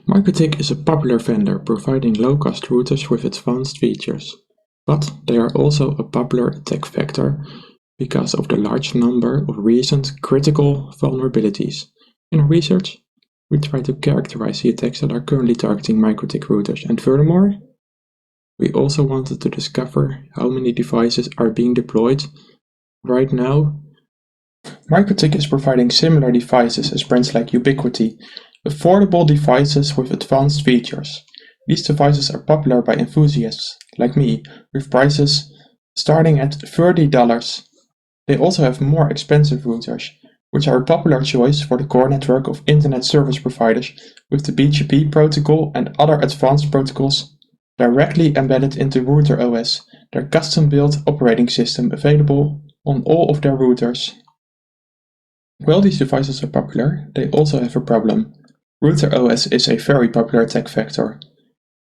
MikroTik is a popular vendor providing low-cost routers with advanced features, but they are also a popular attack vector because of the large number of recent critical vulnerabilities. In our research, we try to characterize the attacks that are currently targeting MikroTik routers, and furthermore, we also wanted to discover how many devices are being deployed right now. MikroTik is providing similar devices as brands like Ubiquiti, affordable devices with advanced features. These devices are popular by enthusiasts, like me, with prices starting at $30. They also have more expensive routers, which are a popular choice for the core network of internet service providers with the BGP protocol and other advanced protocols directly embedded into Router OS, their custom-built operating system available on all of their routers. While these devices are popular, they also have a problem. Router OS is a very popular attack vector.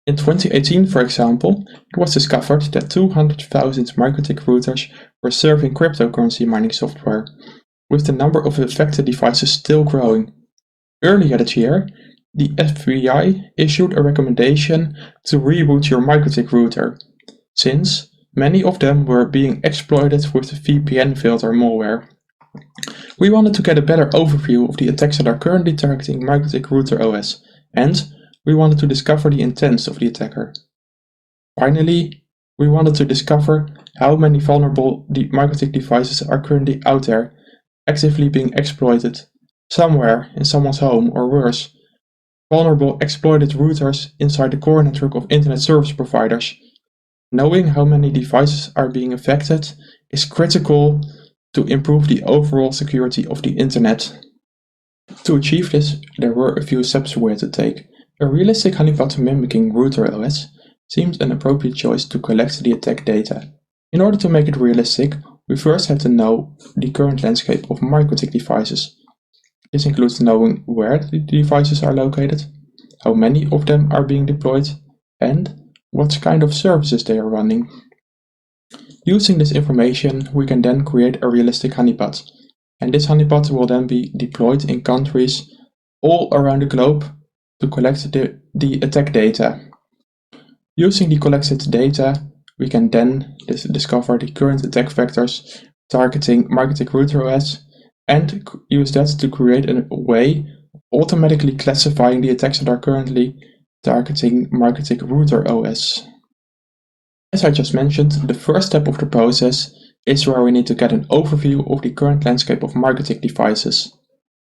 In 2018, for example, it was discovered that 200,000 MikroTik routers were serving cryptocurrency mining software, with the number of affected devices still growing. Earlier that year, the FBI issued a recommendation to reboot your MikroTik router, since many of them were being exploited with the VPN filter malware. We wanted to get a better overview of the attacks that are currently targeting MikroTik Router OS, and we wanted to discover the intents of the attacker. Finally, we wanted to discover how many vulnerable MikroTik devices are currently out there, actively being exploited, somewhere in someone's home, or worse, vulnerable exploited routers inside the core network of internet service providers. Knowing how many devices are being affected is critical to improve the overall security of the internet. To achieve this, there were a few steps we had to take. A realistic honeypot mimicking Router OS seems an appropriate choice to collect the attack data. In order to make it realistic, we first had to know the current landscape of MikroTik devices. This includes knowing where the devices are located, how many of them are being deployed, and what kind of services they are running. Using this information, we can then create a realistic honeypot, and this honeypot will then be deployed in countries all around the globe to collect the attack data. Using the collected data, we can then discover the current attack vectors targeting MikroTik Router OS and use that to create a way of automatically classifying the attacks that are currently targeting MikroTik Router OS. As I just mentioned, the first step of the process is where we need to get an overview of the current landscape of MikroTik devices.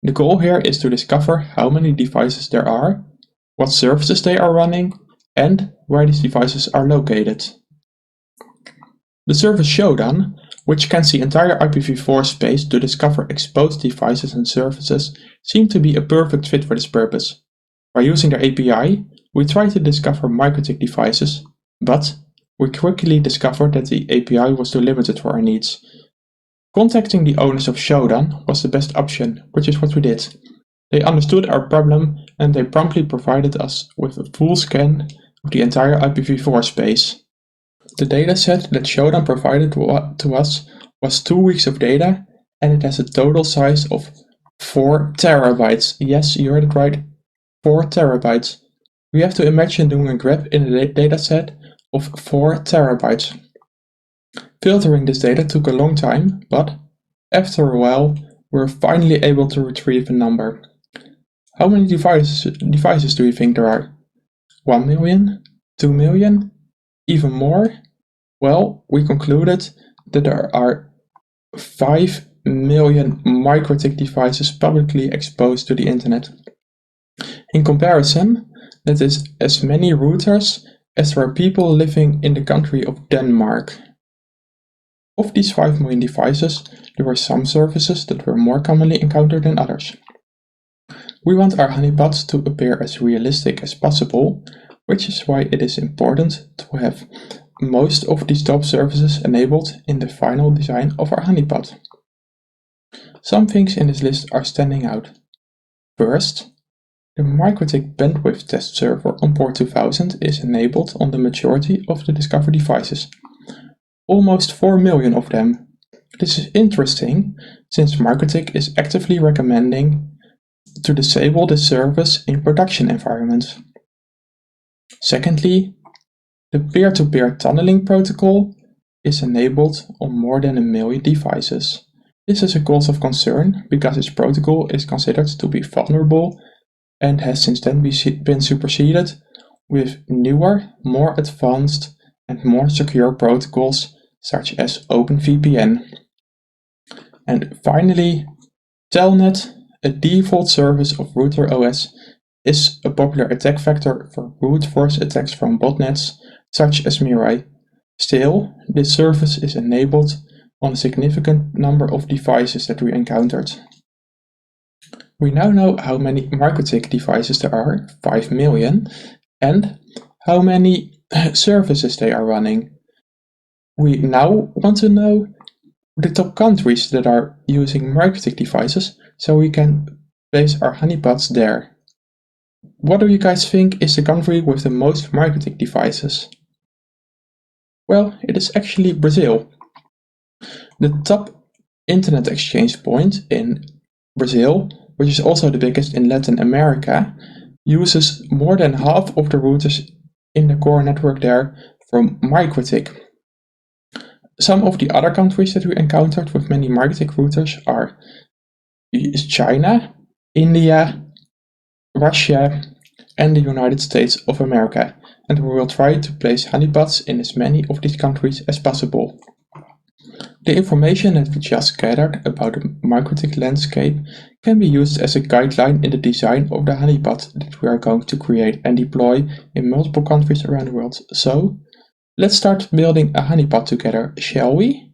The goal here is to discover how many devices there are, what services they are running, and where these devices are located. The service Showdown, which scans the entire IPv4 space to discover exposed devices and services, seem to be a perfect fit for this purpose. By using their API, we try to discover MikroTik devices, but we quickly discovered that the API was too limited for our needs. Contacting the owners of Showdown was the best option, which is what we did. They understood our problem and they promptly provided us with a full scan of the entire IPv4 space. The dataset that Showdown provided to us was 2 weeks of data, and it has a total size of 4 terabytes. Yes, you heard it right, 4 terabytes. We have to imagine doing a grep in a dataset of 4 terabytes. Filtering this data took a long time, but after a while we were finally able to retrieve a number. How many devices do you think there are? 1 million? 2 million? Even more? Well, we concluded that there are 5 million MikroTik devices publicly exposed to the internet. In comparison, that is as many routers as there are people living in the country of Denmark. Of these 5 million devices, there were some services that were more commonly encountered than others. We want our honeypots to appear as realistic as possible, which is why it is important to have most of these top services enabled in the final design of our honeypot. Some things in this list are standing out. First, the MikroTik bandwidth test server on port 2000 is enabled on the majority of the discovered devices. Almost 4 million of them. This is interesting since MikroTik is actively recommending to disable this service in production environments. Secondly, the peer-to-peer tunneling protocol is enabled on more than 1 million devices. This is a cause of concern because this protocol is considered to be vulnerable and has since then been superseded with newer, more advanced and more secure protocols such as OpenVPN. And finally, Telnet, a default service of router OS, is a popular attack vector for brute force attacks from botnets such as Mirai. Still, this service is enabled on a significant number of devices that we encountered. We now know how many MikroTik devices there are, 5 million, and how many services they are running. We now want to know the top countries that are using MikroTik devices, so we can place our honeypots there. What do you guys think is the country with the most MikroTik devices? Well, it is actually Brazil. The top internet exchange point in Brazil, which is also the biggest in Latin America, uses more than half of the routers in the core network there from MikroTik. Some of the other countries that we encountered with many MikroTik routers are China, India, Russia, and the United States of America, and we will try to place honeypots in as many of these countries as possible. The information that we just gathered about the MikroTik landscape can be used as a guideline in the design of the honeypot that we are going to create and deploy in multiple countries around the world. So, let's start building a honeypot together, shall we?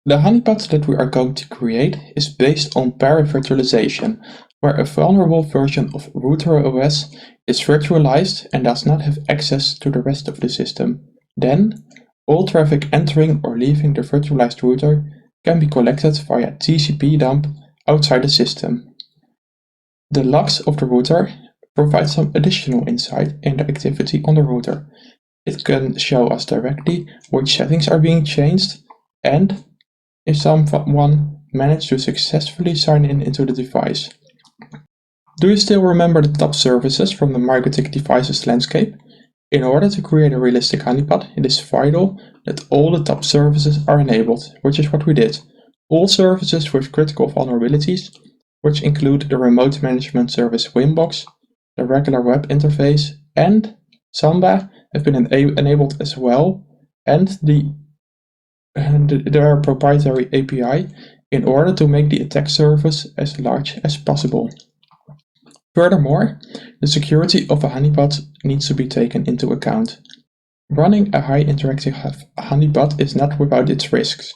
The honeypot that we are going to create is based on para-virtualization, where a vulnerable version of router OS is virtualized and does not have access to the rest of the system. Then, all traffic entering or leaving the virtualized router can be collected via TCP dump outside the system. The logs of the router provide some additional insight in the activity on the router. It can show us directly which settings are being changed and if someone managed to successfully sign in into the device. Do you still remember the top services from the MikroTik devices landscape? In order to create a realistic honeypot, it is vital that all the top services are enabled, which is what we did. All services with critical vulnerabilities, which include the remote management service Winbox, the regular web interface, and Samba have been enabled as well, and their proprietary API in order to make the attack surface as large as possible. Furthermore, the security of a honeypot needs to be taken into account. Running a high interactive honeypot is not without its risks.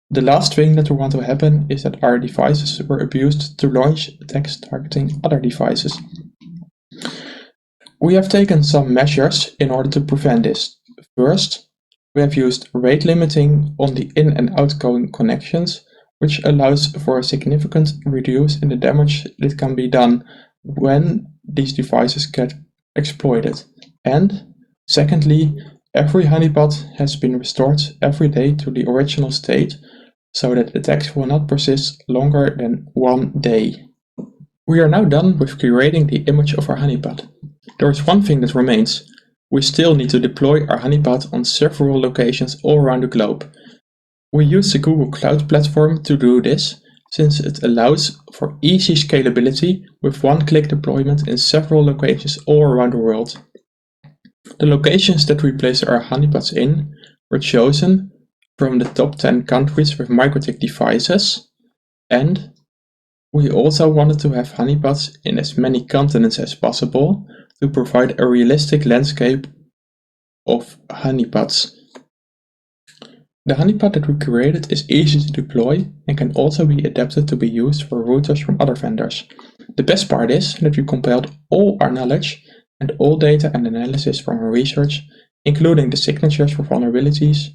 The last thing that we want to happen is that our devices were abused to launch attacks targeting other devices. We have taken some measures in order to prevent this. First, we have used rate limiting on the in- and outgoing connections, which allows for a significant reduce in the damage that can be done when these devices get exploited. And secondly, every honeypot has been restored every day to the original state so that attacks will not persist longer than 1 day. We are now done with creating the image of our honeypot. There is one thing that remains. We still need to deploy our honeypot on several locations all around the globe. We use the Google Cloud Platform to do this, since it allows for easy scalability with one-click deployment in several locations all around the world. The locations that we place our honeypots in were chosen from the top 10 countries with MikroTik devices, and we also wanted to have honeypots in as many continents as possible to provide a realistic landscape of honeypots. The honeypot that we created is easy to deploy and can also be adapted to be used for routers from other vendors. The best part is that we compiled all our knowledge and all data and analysis from our research, including the signatures for vulnerabilities,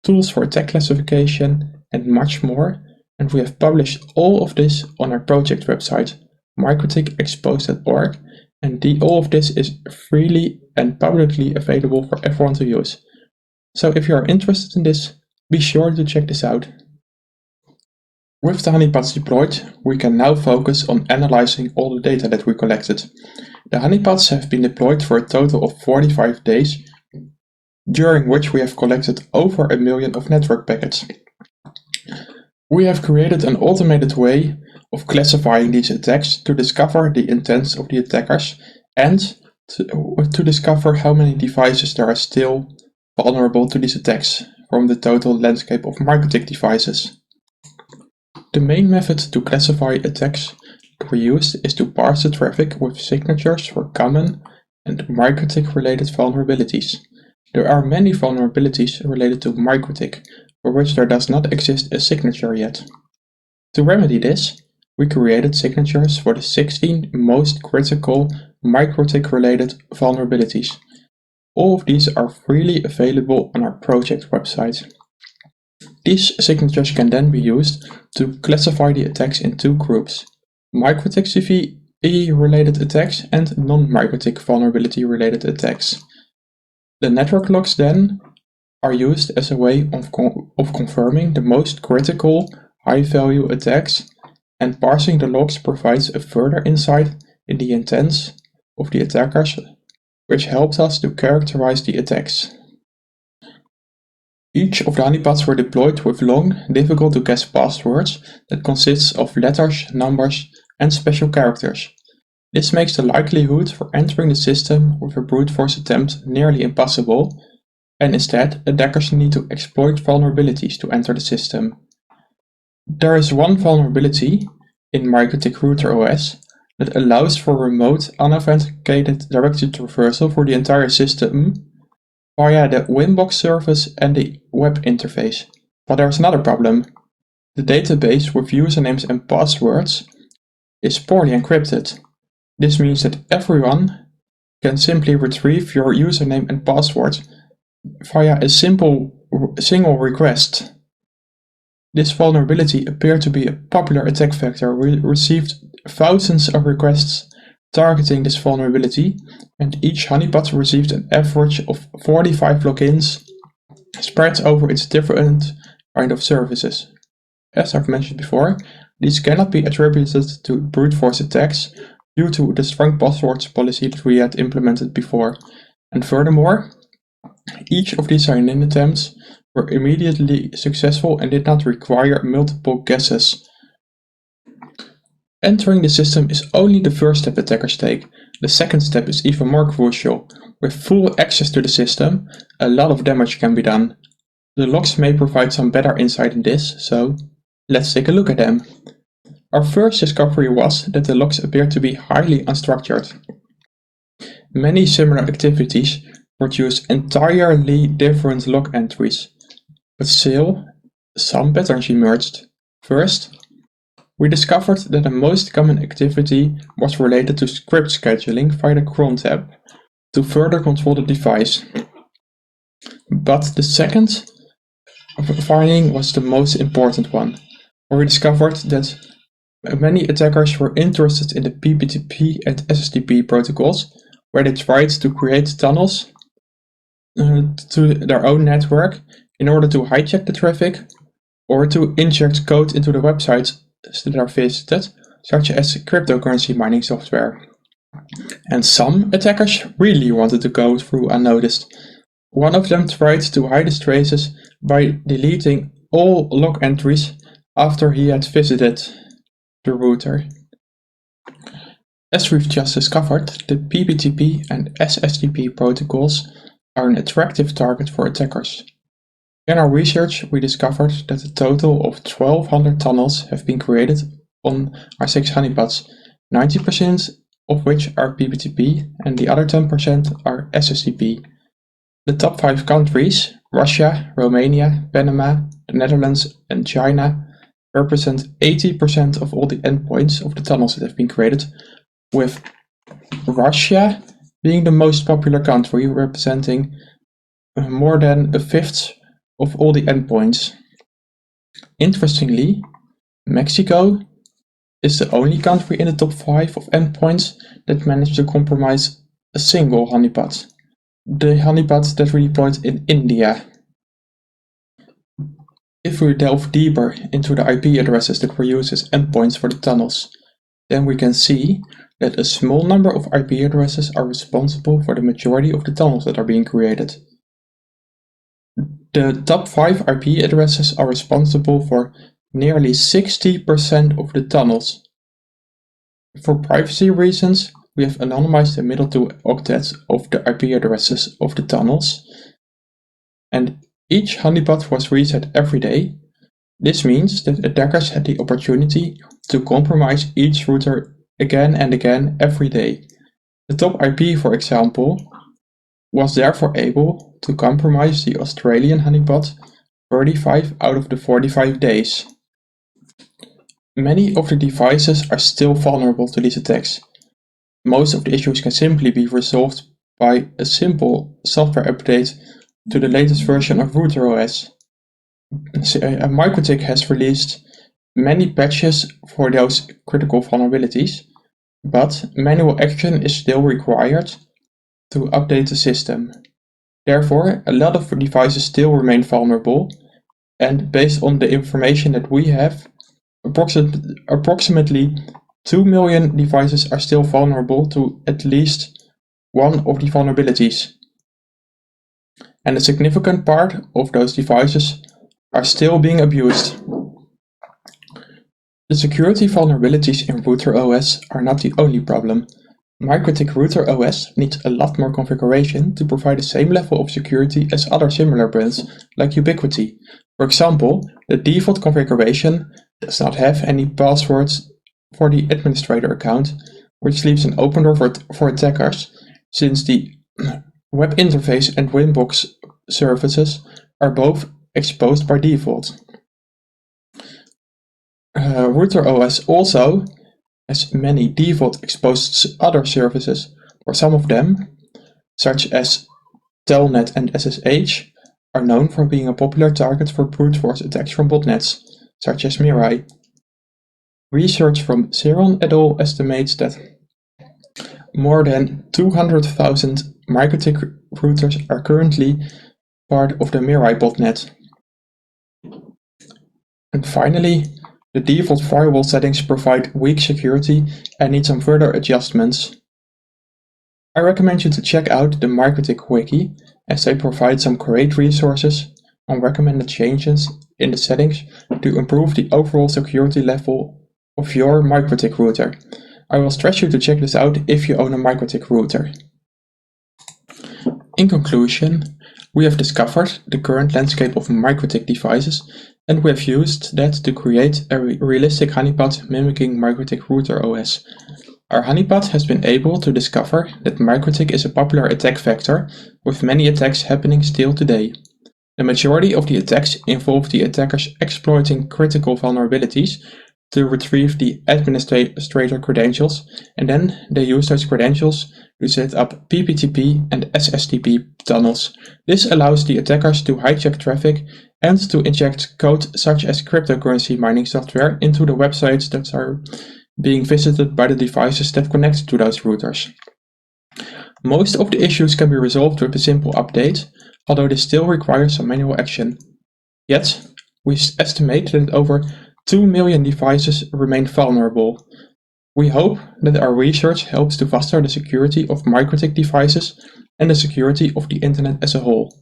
tools for attack classification, and much more, and we have published all of this on our project website, mikrotikexposed.org, and all of this is freely and publicly available for everyone to use. So if you are interested in this, be sure to check this out. With the honeypots deployed, we can now focus on analyzing all the data that we collected. The honeypots have been deployed for a total of 45 days, during which we have collected over 1 million of network packets. We have created an automated way of classifying these attacks to discover the intents of the attackers and to discover how many devices there are still vulnerable to these attacks from the total landscape of MikroTik devices. The main method to classify attacks that we use is to parse the traffic with signatures for common and MikroTik related vulnerabilities. There are many vulnerabilities related to MikroTik for which there does not exist a signature yet. To remedy this, we created signatures for the 16 most critical MikroTik related vulnerabilities. All of these are freely available on our project website. These signatures can then be used to classify the attacks in two groups: MikroTik CVE related attacks and non-MikroTik vulnerability related attacks. The network logs then are used as a way of confirming the most critical high-value attacks, and parsing the logs provides a further insight in the intents of the attackers, which helps us to characterize the attacks. Each of the honeypots were deployed with long, difficult-to-guess passwords that consists of letters, numbers, and special characters. This makes the likelihood for entering the system with a brute force attempt nearly impossible, and instead attackers need to exploit vulnerabilities to enter the system. There is one vulnerability in MikroTik Router OS that allows for remote unauthenticated directory traversal for the entire system via the Winbox service and the web interface. But there is another problem. The database with usernames and passwords is poorly encrypted. This means that everyone can simply retrieve your username and password via a single request. This vulnerability appeared to be a popular attack vector. We received thousands of requests targeting this vulnerability, and each honeypot received an average of 45 logins spread over its different kind of services. As I've mentioned before, these cannot be attributed to brute force attacks due to the strong passwords policy that we had implemented before. And furthermore, each of these sign-in attempts were immediately successful and did not require multiple guesses. Entering the system is only the first step attackers take. The second step is even more crucial. With full access to the system, a lot of damage can be done. The logs may provide some better insight in this, so let's take a look at them. Our first discovery was that the logs appeared to be highly unstructured. Many similar activities produce entirely different log entries, but still, some patterns emerged. First, we discovered that the most common activity was related to script scheduling via the cron tab to further control the device. But the second finding was the most important one, where we discovered that many attackers were interested in the PPTP and SSTP protocols, where they tried to create tunnels to their own network in order to hijack the traffic or to inject code into the websites that are visited, such as cryptocurrency mining software. And some attackers really wanted to go through unnoticed. One of them tried to hide his traces by deleting all log entries after he had visited the router. As we've just discovered, the PPTP and SSTP protocols are an attractive target for attackers. In our research, we discovered that a total of 1200 tunnels have been created on our 6 honeypots, 90% of which are PPTP and the other 10% are SSTP. The top 5 countries, Russia, Romania, Panama, the Netherlands and China, represent 80% of all the endpoints of the tunnels that have been created, with Russia being the most popular country, representing more than a fifth of all the endpoints. Interestingly, Mexico is the only country in the top 5 of endpoints that managed to compromise a single honeypot, the honeypot that we deployed in India. If we delve deeper into the IP addresses that were used as endpoints for the tunnels, then we can see that a small number of IP addresses are responsible for the majority of the tunnels that are being created. The top 5 IP addresses are responsible for nearly 60% of the tunnels. For privacy reasons, we have anonymized the middle 2 octets of the IP addresses of the tunnels, and each honeypot was reset every day. This means that attackers had the opportunity to compromise each router again and again every day. The top IP, for example, was therefore able to compromise the Australian honeypot 35 out of the 45 days. Many of the devices are still vulnerable to these attacks. Most of the issues can simply be resolved by a simple software update to the latest version of RouterOS. MikroTik has released many patches for those critical vulnerabilities, but manual action is still required to update the system. Therefore, a lot of devices still remain vulnerable, and based on the information that we have, approximately 2 million devices are still vulnerable to at least one of the vulnerabilities. And a significant part of those devices are still being abused. The security vulnerabilities in RouterOS are not the only problem. MikroTik RouterOS needs a lot more configuration to provide the same level of security as other similar brands like Ubiquiti. For example, the default configuration does not have any passwords for the administrator account, which leaves an open door for attackers, since the web interface and Winbox services are both exposed by default. RouterOS also has many default exposed other services, or some of them, such as Telnet and SSH, are known for being a popular target for brute force attacks from botnets, such as Mirai. Research from Ceron et al. Estimates that more than 200,000 MikroTik routers are currently part of the Mirai botnet. And finally, the default firewall settings provide weak security and need some further adjustments. I recommend you to check out the MikroTik wiki, as they provide some great resources on recommended changes in the settings to improve the overall security level of your MikroTik router. I will stress you to check this out if you own a MikroTik router. In conclusion, we have discovered the current landscape of MikroTik devices, and we have used that to create a realistic honeypot mimicking MikroTik RouterOS. Our honeypot has been able to discover that MikroTik is a popular attack vector, with many attacks happening still today. The majority of the attacks involve the attackers exploiting critical vulnerabilities to retrieve the administrator credentials, and then they use those credentials to set up PPTP and SSTP tunnels. This allows the attackers to hijack traffic and to inject code such as cryptocurrency mining software into the websites that are being visited by the devices that connect to those routers. Most of the issues can be resolved with a simple update, although this still requires some manual action. Yet, we estimate that over 2 million devices remain vulnerable. We hope that our research helps to foster the security of MikroTik devices and the security of the internet as a whole.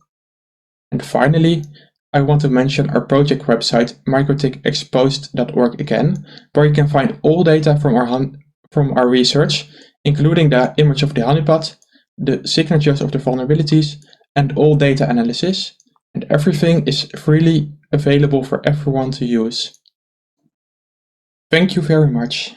And finally, I want to mention our project website mikrotikexposed.org again, where you can find all data from our research, including the image of the honeypot, the signatures of the vulnerabilities, and all data analysis, and everything is freely available for everyone to use. Thank you very much.